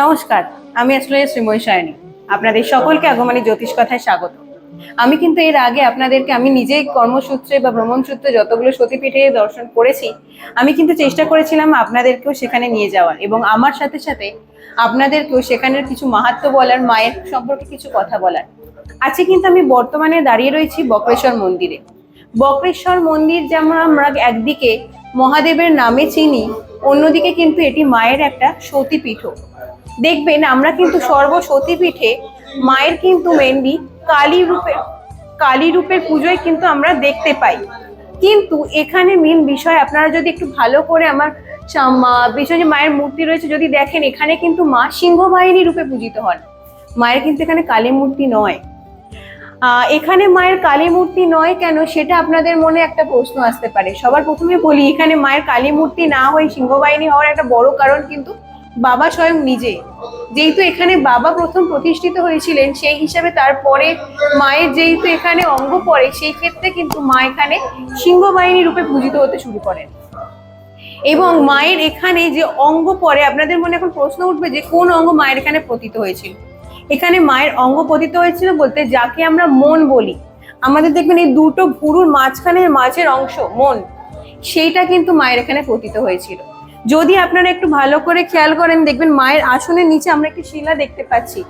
নমস্কার, আমি আসলে শ্রীময়ী সায়নী। আপনাদের সকলকে আগমনী জ্যোতিষ কথায় স্বাগত। আমি কিন্তু এর আগে আপনাদেরকে আমি নিজেই কর্মসূত্রে বা ভ্রমণ সূত্রে যতগুলো সতীপীঠে দর্শন করেছি, আমি কিন্তু চেষ্টা করেছিলাম আপনাদেরকেও সেখানে নিয়ে যাওয়ার এবং আমার সাথে সাথে আপনাদেরকেও সেখানের কিছু মাহাত্ম্য বলার, মায়ের সম্পর্কে কিছু কথা বলার। আজকে কিন্তু আমি বর্তমানে দাঁড়িয়ে রয়েছি বক্রেশ্বর মন্দিরে। বক্রেশ্বর মন্দির যেমন আমরা একদিকে মহাদেবের নামে চিনি, অন্যদিকে কিন্তু এটি মায়ের একটা সতীপীঠও। দেখবেন আমরা কিন্তু সর্ব সতীপীঠে মায়ের কিন্তু মেনলি কালী রূপের পুজোয় কিন্তু আমরা দেখতে পাই। কিন্তু এখানে মেন বিষয়, আপনারা যদি একটু ভালো করে আমার পিছনে যে মায়ের মূর্তি রয়েছে যদি দেখেন, এখানে কিন্তু মা সিংহবাহিনী রূপে পূজিত হন। মায়ের কিন্তু এখানে কালী মূর্তি নয়। এখানে মায়ের কালী মূর্তি নয় কেন, সেটা আপনাদের মনে একটা প্রশ্ন আসতে পারে। সবার প্রথমে বলি, এখানে মায়ের কালী মূর্তি না হয়ে সিংহবাহিনী হওয়ার একটা বড় কারণ কিন্তু বাবা স্বয়ং নিজে। যেহেতু এখানে বাবা প্রথম প্রতিষ্ঠিত হয়েছিলেন, সেই হিসাবে তারপরে মায়ের যেহেতু এখানে অঙ্গ পড়ে, সেই ক্ষেত্রে কিন্তু মা এখানে সিংহবাহিনী রূপে পূজিত হতে শুরু করেন। এবং মায়ের এখানে যে অঙ্গ পড়ে, আপনাদের মনে এখন প্রশ্ন উঠবে যে কোন অঙ্গ মায়ের এখানে পতিত হয়েছিল। এখানে মায়ের অঙ্গ পতিত হয়েছিল বলতে যাকে আমরা মন বলি, আমাদের দেখবেন এই দুটো ভুরুর মাঝখানের মাঝের অংশ মন, সেইটা কিন্তু মায়ের এখানে পতিত হয়েছিল। যদি আপনারা একটু ভালো করে খেয়াল করেন, দেখবেন মায়ের আসনের নিচে আমরা একটি শিলা দেখতে পাচ্ছি।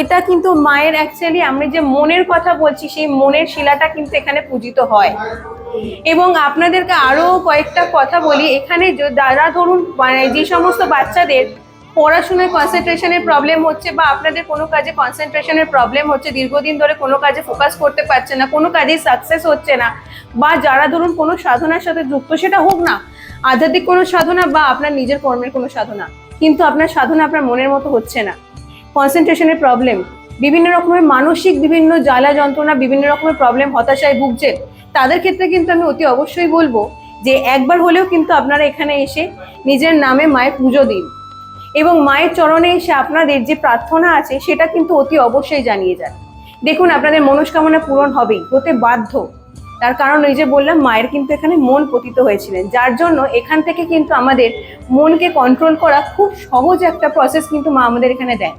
এটা কিন্তু মায়ের অ্যাকচুয়ালি আমরা যে মনের কথা বলছি, সেই মনের শিলাটা কিন্তু এখানে পূজিত হয়। এবং আপনাদেরকে আরো কয়েকটা কথা বলি, এখানে যারা ধরুন যে সমস্ত বাচ্চাদের পড়াশোনায় কনসেন্ট্রেশনের প্রবলেম হচ্ছে, বা আপনাদের কোনো কাজে কনসেন্ট্রেশনের প্রবলেম হচ্ছে, দীর্ঘদিন ধরে কোনো কাজে ফোকাস করতে পারছে না, কোনো কাজে সাকসেস হচ্ছে না, বা যারা ধরুন কোনো সাধনার সাথে যুক্ত, সেটা হোক না আধ্যাত্মিক কোনো সাধনা বা আপনার নিজের কর্মের কোনো সাধনা, কিন্তু আপনার সাধনা আপনার মনের মতো হচ্ছে না, কনসেন্ট্রেশনের প্রবলেম, বিভিন্ন রকমের মানসিক বিভিন্ন জ্বালা যন্ত্রণা, বিভিন্ন রকমের প্রবলেম, হতাশায় ভুগছেন, তাদের ক্ষেত্রে কিন্তু আমি অতি অবশ্যই বলবো যে একবার হলেও কিন্তু আপনারা এখানে এসে নিজের নামে মায়ের পুজো দিন এবং মায়ের চরণে এসে আপনাদের যে প্রার্থনা আছে সেটা কিন্তু অতি অবশ্যই জানিয়ে যান। দেখুন, আপনাদের মনস্কামনা পূরণ হবেই, হতে বাধ্য। তার কারণ ওই যে বললাম, মায়ের কিন্তু এখানে মন পতিত হয়েছিলেন, যার জন্য এখান থেকে কিন্তু আমাদের মনকে কন্ট্রোল করা খুব সহজ একটা প্রসেস কিন্তু মা আমাদের এখানে দেয়।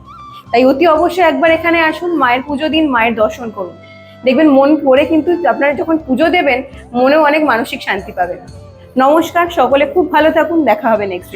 তাই অতি অবশ্যই একবার এখানে আসুন, মায়ের পুজো দিন, মায়ের দর্শন করুন। দেখবেন মন পড়ে কিন্তু আপনারা যখন পুজো দেবেন, মনেও অনেক মানসিক শান্তি পাবেন। নমস্কার, সকলে খুব ভালো থাকুন, দেখা হবে নেক্সট।